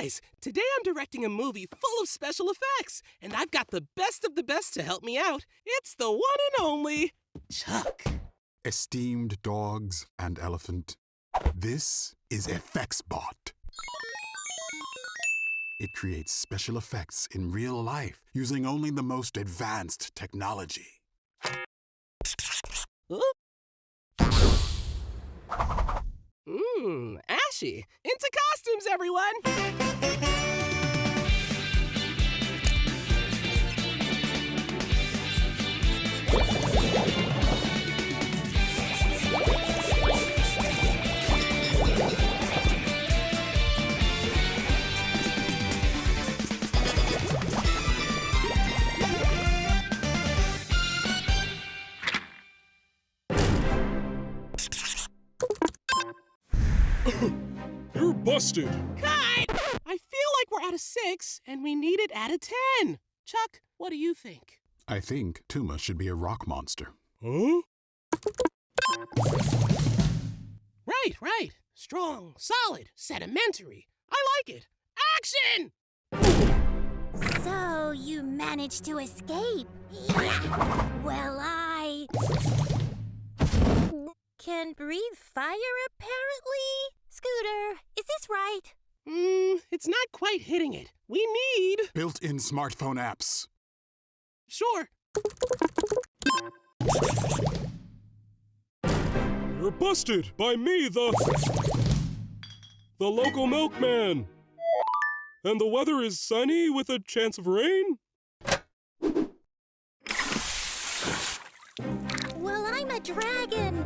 Guys, today I'm directing a movie full of special effects, and I've got the best of the best to help me out. It's the one and only Chuck. Esteemed dogs and elephant, this is EffectsBot. It creates special effects in real life using only the most advanced technology. Huh? Ashy. Into costumes, everyone! You're busted! Cut! I feel like we're out of 6, and we need it out of 10. Chuck, what do you think? I think Tuma should be a rock monster. Huh? Right. Strong, solid, sedimentary. I like it. Action! So, you managed to escape. Well, I can breathe fire, apparently. Scooter, is this right? It's not quite hitting it. We need... Built-in smartphone apps. Sure. You're busted by me, the local milkman. And the weather is sunny with a chance of rain? Well, I'm a dragon.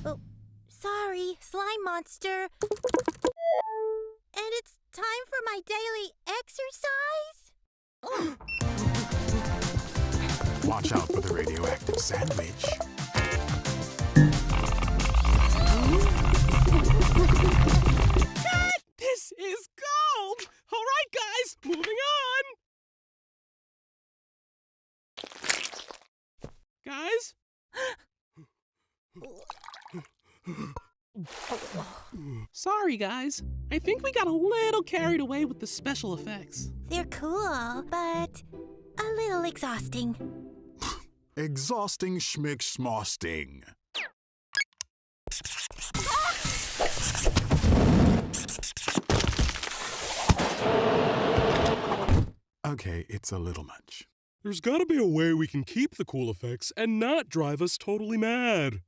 Oh, sorry, slime monster. And it's time for my daily exercise? Watch out for the radioactive sandwich. Cut! This is gold! All right, guys, moving on. Guys? Sorry, guys. I think we got a little carried away with the special effects. They're cool, but a little exhausting. Exhausting schmick-schmosting. Okay, it's a little much. There's gotta be a way we can keep the cool effects and not drive us totally mad.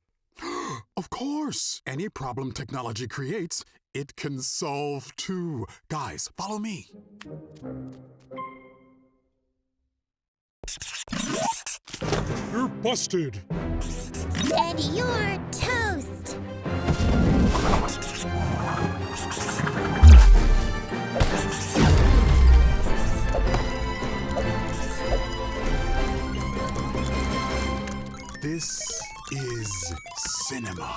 Of course! Any problem technology creates, it can solve too. Guys, follow me. You're busted! And you're toast! This is cinema.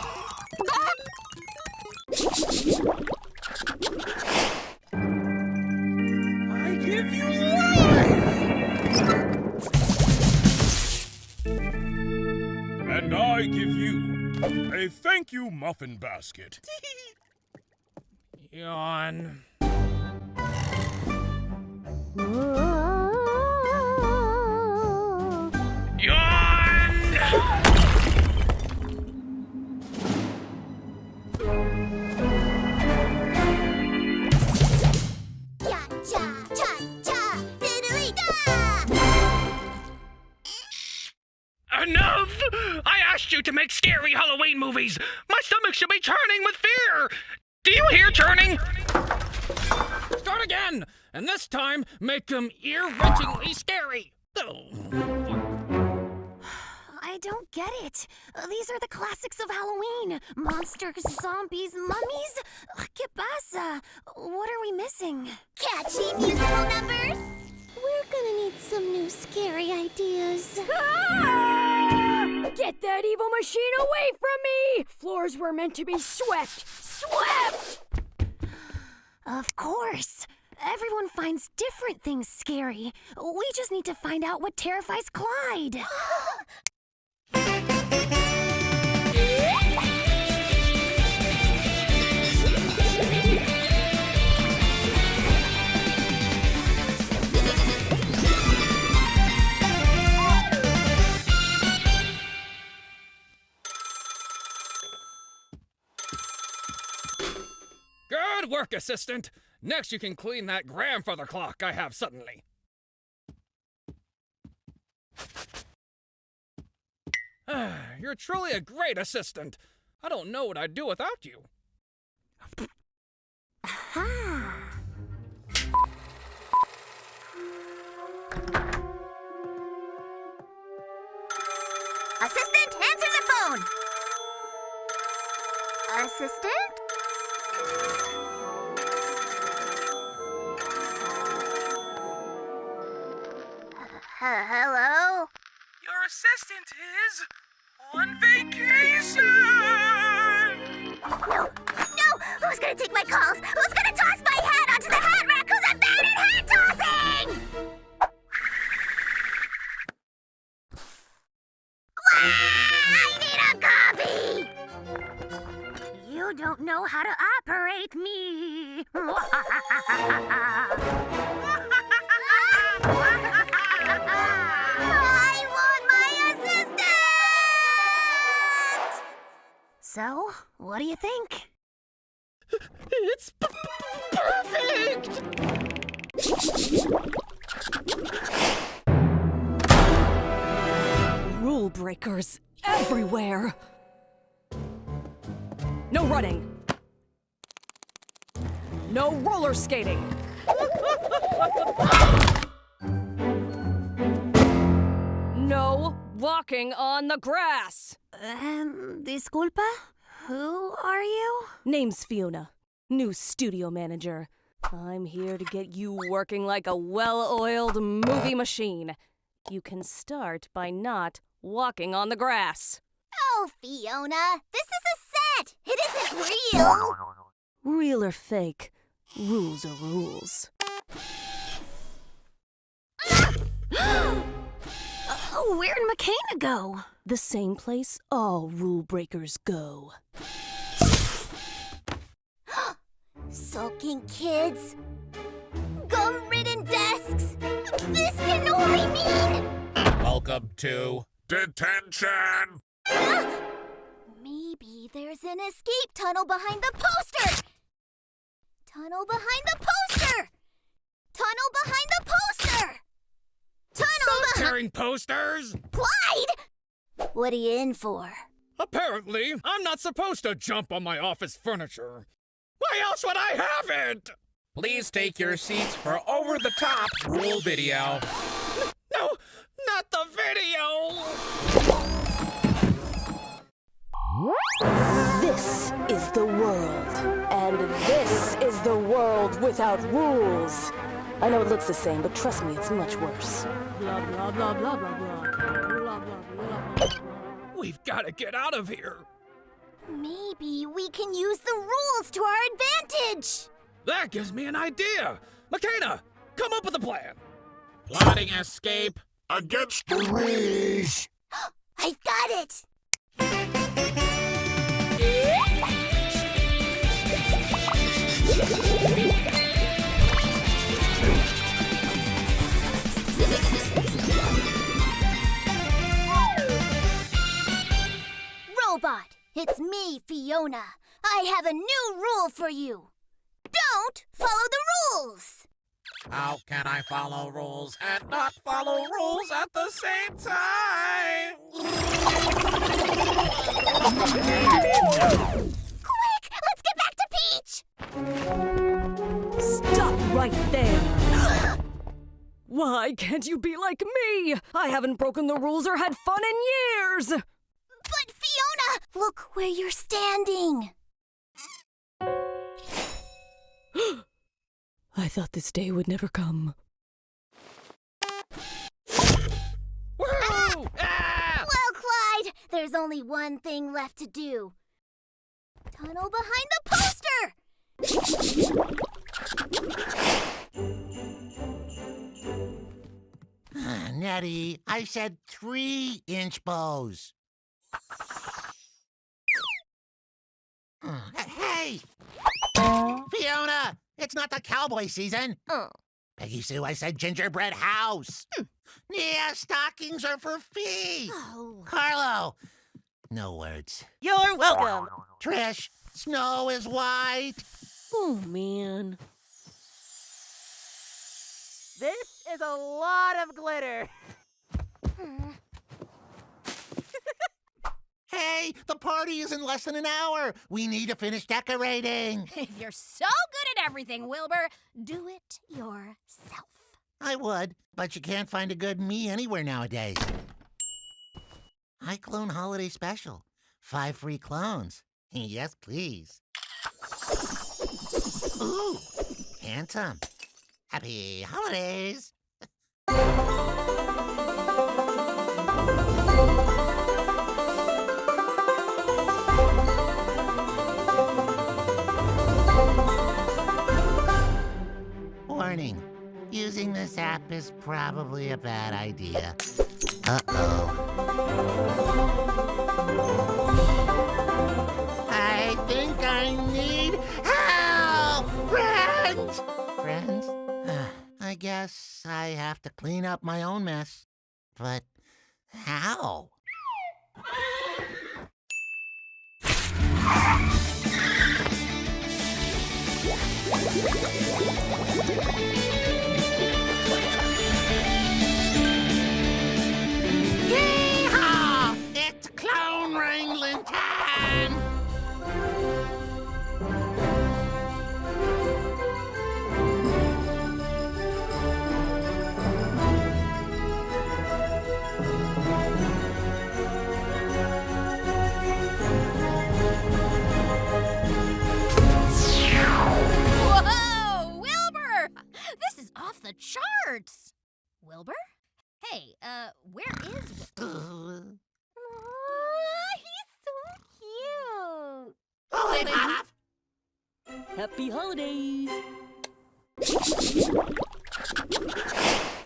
I give you life! And I give you a thank you muffin basket. Yawn. Enough! I asked you to make scary Halloween movies! My stomach should be churning with fear! Do you hear churning? Start again! And this time, make them ear-wrenchingly scary! I don't get it. These are the classics of Halloween. Monsters, zombies, mummies. ¿Qué pasa? What are we missing? Catchy musical numbers? We're gonna need some new scary ideas. Ah! Get that evil machine away from me! Floors were meant to be swept! Swept! Of course. Everyone finds different things scary. We just need to find out what terrifies Clyde. Good work, assistant. Next, you can clean that grandfather clock I have suddenly. You're truly a great assistant. I don't know what I'd do without you. Assistant, answer the phone! Assistant? Hello? Your assistant is on vacation! No! Who's gonna take my calls? Who's gonna toss my hat onto the hat rack? Who's a bad at hat tossing? I need a copy! You don't know how to operate me. I want my assistant! So, what do you think? It's perfect! Rule breakers everywhere. No running. No roller skating. No walking on the grass. Disculpa? Who are you? Name's Fiona, new studio manager. I'm here to get you working like a well-oiled movie machine. You can start by not walking on the grass. Oh, Fiona, this is a set. It isn't real. Real or fake, rules are rules. Where'd McKenna go? The same place all rule breakers go. Sulking kids. Gum-ridden desks. This can only mean... Welcome to detention! Maybe there's an escape tunnel behind the poster. Tunnel behind the poster. Tunnel behind the poster. Tunnel behind... Tearing posters? Clyde! What are you in for? Apparently, I'm not supposed to jump on my office furniture. Why else would I have it? Please take your seats for over-the-top rule video. No, not the video! This is the world, and this is the world without rules. I know it looks the same, but trust me, it's much worse. Blah, blah, blah, blah, blah, blah. Blah, blah, blah, blah. We've got to get out of here. Maybe we can use the rules to our advantage. That gives me an idea. McKenna, come up with a plan. Plotting escape. Against the rules! I've got it. Robot, it's me, Fiona. I have a new rule for you. Don't follow the rules. How can I follow rules and not follow rules at the same time? Quick, let's get back to Peach. Stop right there! Why can't you be like me? I haven't broken the rules or had fun in years! But Fiona, look where you're standing. I thought this day would never come. Woo! Ah! Well, Clyde, there's only one thing left to do. Tunnel behind the poster! Nettie, I said 3-inch bows. Hey! Fiona! It's not the cowboy season. Oh. Peggy Sue, I said gingerbread house. Yeah, stockings are for feet. Oh. Carlo! No words. You're welcome. Trish, snow is white. Oh, man. This is a lot of glitter. Hey, the party is in less than an hour. We need to finish decorating. If you're so good at everything, Wilbur, do it yourself. I would, but you can't find a good me anywhere nowadays. iClone Holiday Special. 5 free clones. Yes, please. Ooh, handsome. Happy holidays. Warning. Using this app is probably a bad idea. Uh-oh. I think I need help! Friends! Friends? I guess I have to clean up my own mess. But how? Yee-haw! It's clone wrangling time! Whoa, Wilbur! This is off the charts. Wilbur? Hey, where is Wilbur? He's so cute. Holy Pop! Happy holidays.